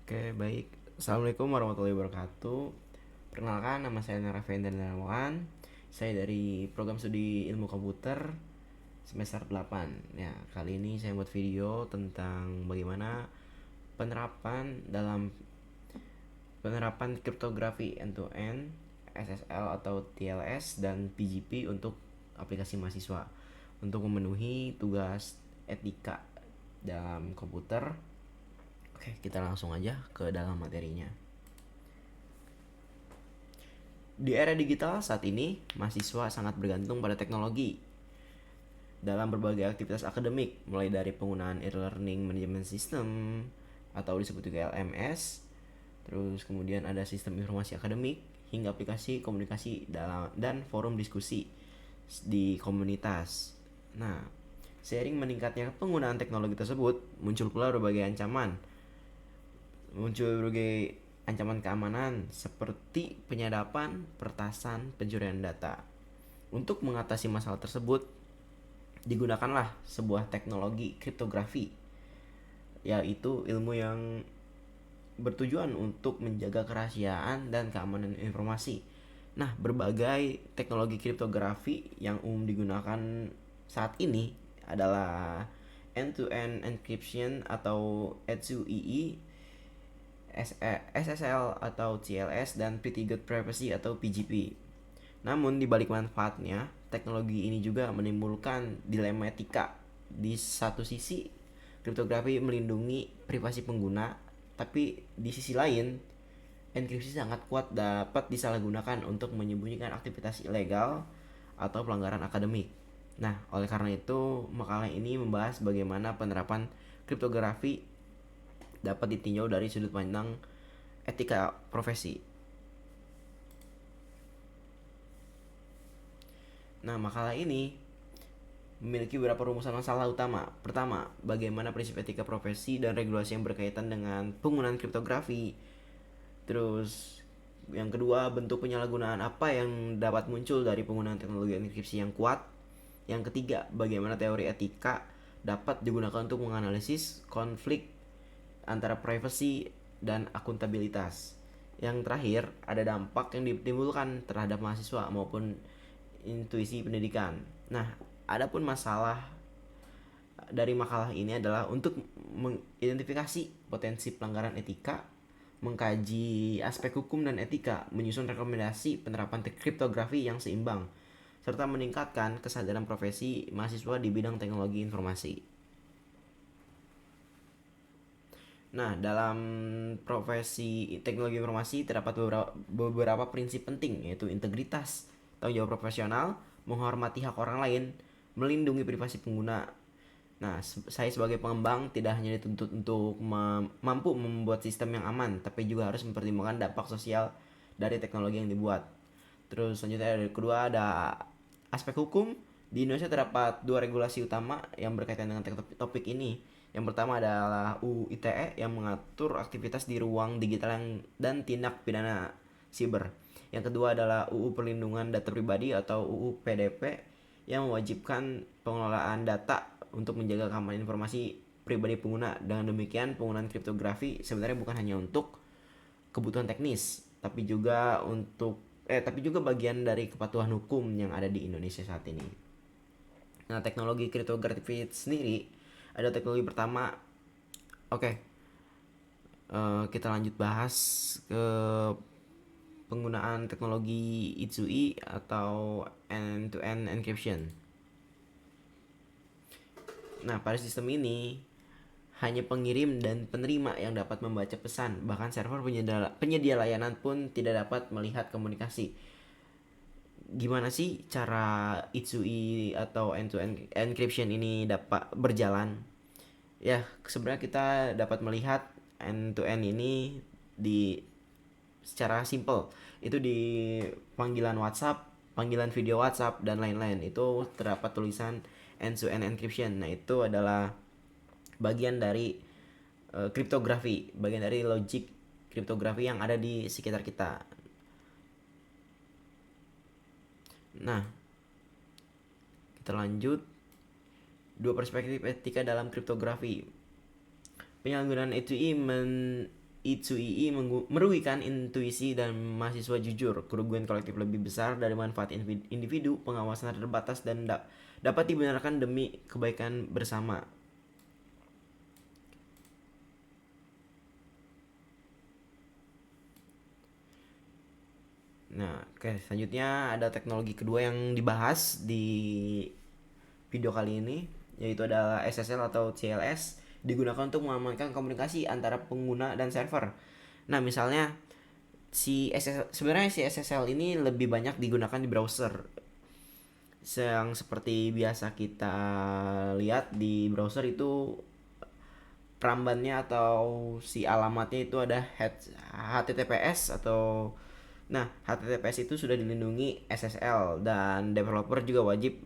Oke, baik. Assalamualaikum warahmatullahi wabarakatuh. Perkenalkan, nama saya Narafendan Darmawan. Saya dari program studi ilmu komputer semester 8. Ya, kali ini saya buat video tentang bagaimana penerapan kriptografi end-to-end, SSL atau TLS dan PGP untuk aplikasi mahasiswa untuk memenuhi tugas etika dalam komputer. Oke, kita langsung aja ke dalam materinya. Di era digital saat ini, mahasiswa sangat bergantung pada teknologi dalam berbagai aktivitas akademik, mulai dari penggunaan e-learning management system atau disebut juga LMS, terus kemudian ada sistem informasi akademik hingga aplikasi komunikasi dan forum diskusi di komunitas. Nah, seiring meningkatnya penggunaan teknologi tersebut, muncul pula berbagai ancaman keamanan seperti penyadapan, peretasan, pencurian data. Untuk mengatasi masalah tersebut, digunakanlah sebuah teknologi kriptografi, yaitu ilmu yang bertujuan untuk menjaga kerahasiaan dan keamanan informasi. Nah, berbagai teknologi kriptografi yang umum digunakan saat ini adalah end-to-end encryption atau ETSU-II, SSL atau TLS, dan Pretty Good Privacy atau PGP. Namun di balik manfaatnya, teknologi ini juga menimbulkan dilema etika. Di satu sisi, kriptografi melindungi privasi pengguna, tapi di sisi lain, enkripsi sangat kuat dapat disalahgunakan untuk menyembunyikan aktivitas ilegal atau pelanggaran akademik. Nah, oleh karena itu, makalah ini membahas bagaimana penerapan kriptografi dapat ditinjau dari sudut pandang etika profesi. Nah, makalah ini memiliki beberapa rumusan masalah utama. Pertama, bagaimana prinsip etika profesi dan regulasi yang berkaitan dengan penggunaan kriptografi. Terus, yang kedua, bentuk penyalahgunaan apa yang dapat muncul dari penggunaan teknologi enkripsi yang kuat. Yang ketiga, bagaimana teori etika dapat digunakan untuk menganalisis konflik antara privacy dan akuntabilitas. Yang terakhir, ada dampak yang ditimbulkan terhadap mahasiswa maupun intuisi pendidikan. Nah, adapun masalah dari makalah ini adalah untuk mengidentifikasi potensi pelanggaran etika, mengkaji aspek hukum dan etika, menyusun rekomendasi penerapan kriptografi yang seimbang, serta meningkatkan kesadaran profesi mahasiswa di bidang teknologi informasi. Nah, dalam profesi teknologi informasi terdapat beberapa prinsip penting, yaitu integritas, tanggung jawab profesional, menghormati hak orang lain, melindungi privasi pengguna. Nah, saya sebagai pengembang tidak hanya dituntut untuk mampu membuat sistem yang aman, tapi juga harus mempertimbangkan dampak sosial dari teknologi yang dibuat. Terus selanjutnya dari kedua ada aspek hukum. Di Indonesia terdapat dua regulasi utama yang berkaitan dengan topik ini. Yang pertama adalah UU ITE yang mengatur aktivitas di ruang digital dan tindak pidana siber. Yang kedua adalah UU Perlindungan Data Pribadi atau UU PDP yang mewajibkan pengelolaan data untuk menjaga keamanan informasi pribadi pengguna. Dengan demikian, penggunaan kriptografi sebenarnya bukan hanya untuk kebutuhan teknis, tapi juga bagian dari kepatuhan hukum yang ada di Indonesia saat ini. Nah, teknologi kriptografi sendiri ada teknologi pertama. Oke, kita lanjut bahas ke penggunaan teknologi ETSU-I atau end-to-end encryption. Nah, pada sistem ini hanya pengirim dan penerima yang dapat membaca pesan, bahkan server penyedia layanan pun tidak dapat melihat komunikasi. Gimana sih cara ETSU-I atau end-to-end encryption ini dapat berjalan? Ya, sebenarnya kita dapat melihat end-to-end ini di secara simple. Itu di panggilan WhatsApp, panggilan video WhatsApp dan lain-lain. Itu terdapat tulisan end-to-end encryption. Nah, itu adalah bagian dari kriptografi, bagian dari logik kriptografi yang ada di sekitar kita. Nah, kita lanjut. Dua perspektif etika dalam kriptografi. Penyalahgunaan ETSU-I I2EE merugikan intuisi dan mahasiswa jujur. Kerugian kolektif lebih besar dari manfaat individu, pengawasan terbatas, dan dapat dibenarkan demi kebaikan bersama. Nah, oke, selanjutnya ada teknologi kedua yang dibahas di video kali ini, yaitu adalah SSL atau TLS, digunakan untuk mengamankan komunikasi antara pengguna dan server. Nah, misalnya sebenarnya si SSL ini lebih banyak digunakan di browser. Yang seperti biasa kita lihat di browser itu perambannya atau si alamatnya itu ada HTTPS atau HTTPS itu sudah dilindungi SSL, dan developer juga wajib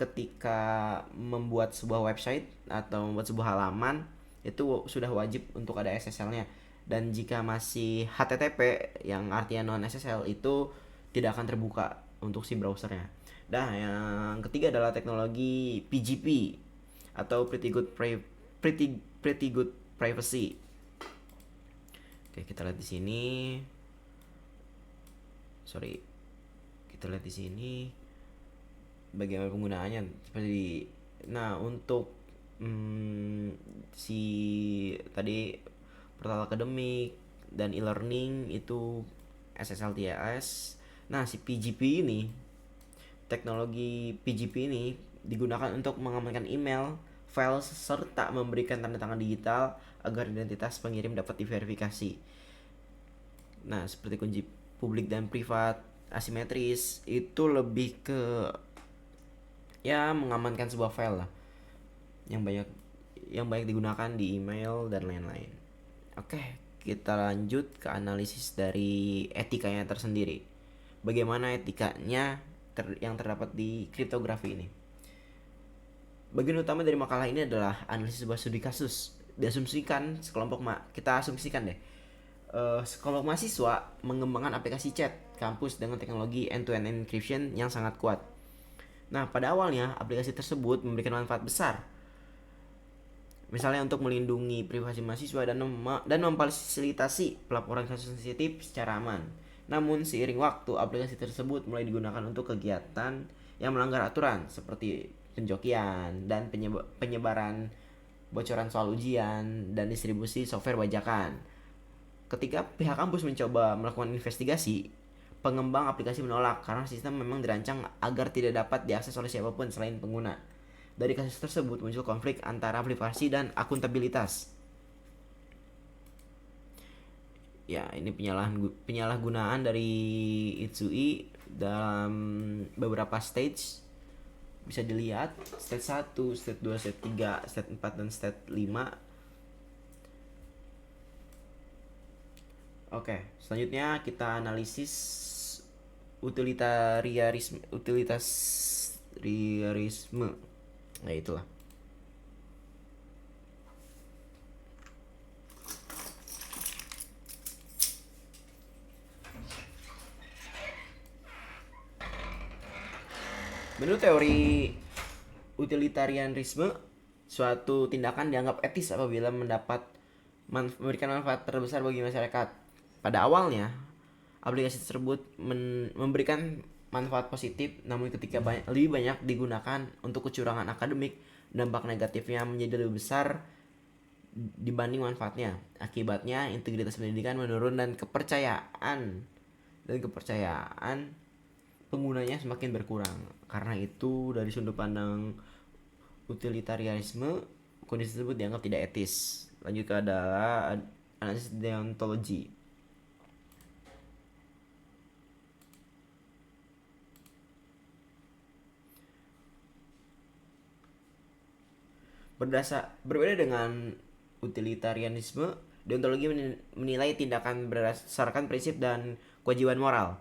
ketika membuat sebuah website atau membuat sebuah halaman itu sudah wajib untuk ada SSL-nya. Dan jika masih HTTP yang artinya non SSL itu tidak akan terbuka untuk si browsernya. Nah, yang ketiga adalah teknologi PGP atau Pretty Good Privacy. Oke, kita lihat di sini. Kita lihat di sini bagaimana penggunaannya. Untuk si tadi portal akademik dan e-learning itu SSL TLS. Nah, si PGP ini, teknologi PGP ini digunakan untuk mengamankan email, file, serta memberikan tanda tangan digital agar identitas pengirim dapat diverifikasi. Nah, seperti kunci publik dan privat, asimetris, itu lebih ke mengamankan sebuah file lah yang banyak digunakan di email dan lain-lain. Oke, kita lanjut ke analisis dari etikanya tersendiri. Bagaimana etikanya yang terdapat di kriptografi ini? Bagian utama dari makalah ini adalah analisis sebuah studi kasus. Diasumsikan kita asumsikan deh, sekelompok mahasiswa mengembangkan aplikasi chat kampus dengan teknologi end-to-end encryption yang sangat kuat. Nah, pada awalnya aplikasi tersebut memberikan manfaat besar, misalnya untuk melindungi privasi mahasiswa dan memfasilitasi pelaporan kasus sensitif secara aman. Namun seiring waktu, aplikasi tersebut mulai digunakan untuk kegiatan yang melanggar aturan seperti penjokian dan penyebaran bocoran soal ujian dan distribusi software bajakan. Ketika pihak kampus mencoba melakukan investigasi, pengembang aplikasi menolak karena sistem memang dirancang agar tidak dapat diakses oleh siapapun selain pengguna. Dari kasus tersebut muncul konflik antara privasi dan akuntabilitas. Ya, ini penyalahgunaan dari Itsui dalam beberapa stage. Bisa dilihat stage 1, stage 2, stage 3, stage 4, dan stage 5. Oke, selanjutnya kita analisis utilitarianisme. Nah, itulah. Menurut teori utilitarianisme, suatu tindakan dianggap etis apabila memberikan manfaat terbesar bagi masyarakat. Pada awalnya, aplikasi tersebut memberikan manfaat positif, namun ketika lebih banyak digunakan untuk kecurangan akademik, dampak negatifnya menjadi lebih besar dibanding manfaatnya. Akibatnya, integritas pendidikan menurun dan kepercayaan penggunanya semakin berkurang. Karena itu, dari sudut pandang utilitarianisme, kondisi tersebut dianggap tidak etis. Lanjut ke adalah analisis deontologi. Berbeda dengan utilitarianisme, deontologi menilai tindakan berdasarkan prinsip dan kewajiban moral.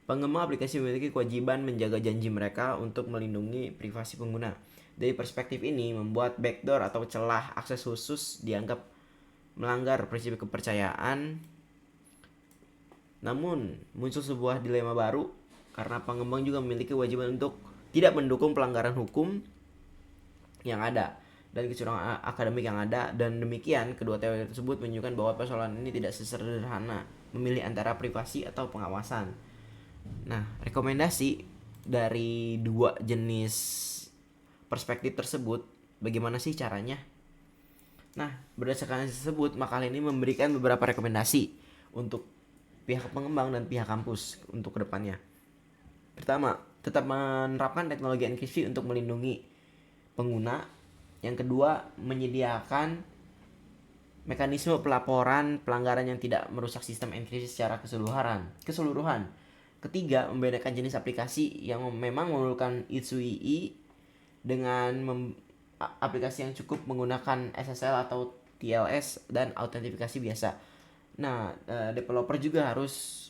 Pengembang aplikasi memiliki kewajiban menjaga janji mereka untuk melindungi privasi pengguna. Dari perspektif ini, membuat backdoor atau celah akses khusus dianggap melanggar prinsip kepercayaan. Namun, muncul sebuah dilema baru karena pengembang juga memiliki kewajiban untuk tidak mendukung pelanggaran hukum yang ada. dan kecurangan akademik yang ada. Dan demikian, kedua teori tersebut menunjukkan bahwa persoalan ini tidak sesederhana memilih antara privasi atau pengawasan. Nah, rekomendasi dari dua jenis perspektif tersebut, bagaimana sih caranya? Nah, berdasarkan tersebut, makalah ini memberikan beberapa rekomendasi untuk pihak pengembang dan pihak kampus untuk kedepannya. Pertama, tetap menerapkan teknologi enkripsi untuk melindungi pengguna. Yang kedua, menyediakan mekanisme pelaporan pelanggaran yang tidak merusak sistem enkripsi secara keseluruhan. Ketiga, membedakan jenis aplikasi yang memang memerlukan I2EE dengan aplikasi yang cukup menggunakan SSL atau TLS dan autentifikasi biasa. Nah, developer juga harus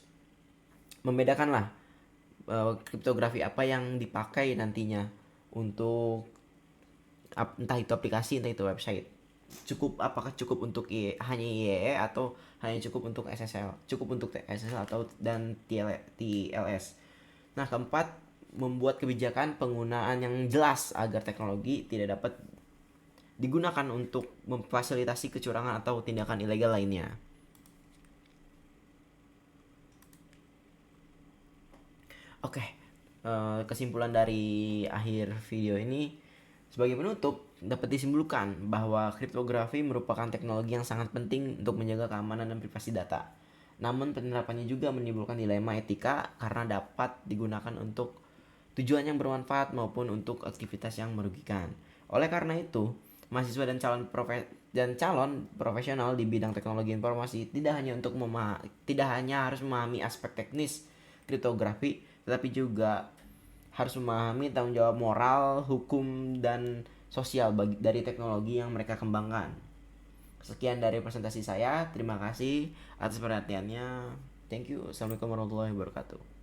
membedakan lah kriptografi apa yang dipakai nantinya untuk entah itu aplikasi, entah itu website. Apakah cukup untuk hanya IEE atau hanya cukup untuk SSL? Cukup untuk SSL atau dan TLS. Nah, keempat, membuat kebijakan penggunaan yang jelas agar teknologi tidak dapat digunakan untuk memfasilitasi kecurangan atau tindakan ilegal lainnya. Oke, kesimpulan dari akhir video ini, sebagai penutup, dapat disimpulkan bahwa kriptografi merupakan teknologi yang sangat penting untuk menjaga keamanan dan privasi data. Namun penerapannya juga menimbulkan dilema etika karena dapat digunakan untuk tujuan yang bermanfaat maupun untuk aktivitas yang merugikan. Oleh karena itu, mahasiswa dan calon profesional di bidang teknologi informasi tidak hanya harus memahami aspek teknis kriptografi, tetapi juga harus memahami tanggung jawab moral, hukum, dan sosial dari teknologi yang mereka kembangkan. Sekian dari presentasi saya. Terima kasih atas perhatiannya. Thank you. Assalamualaikum warahmatullahi wabarakatuh.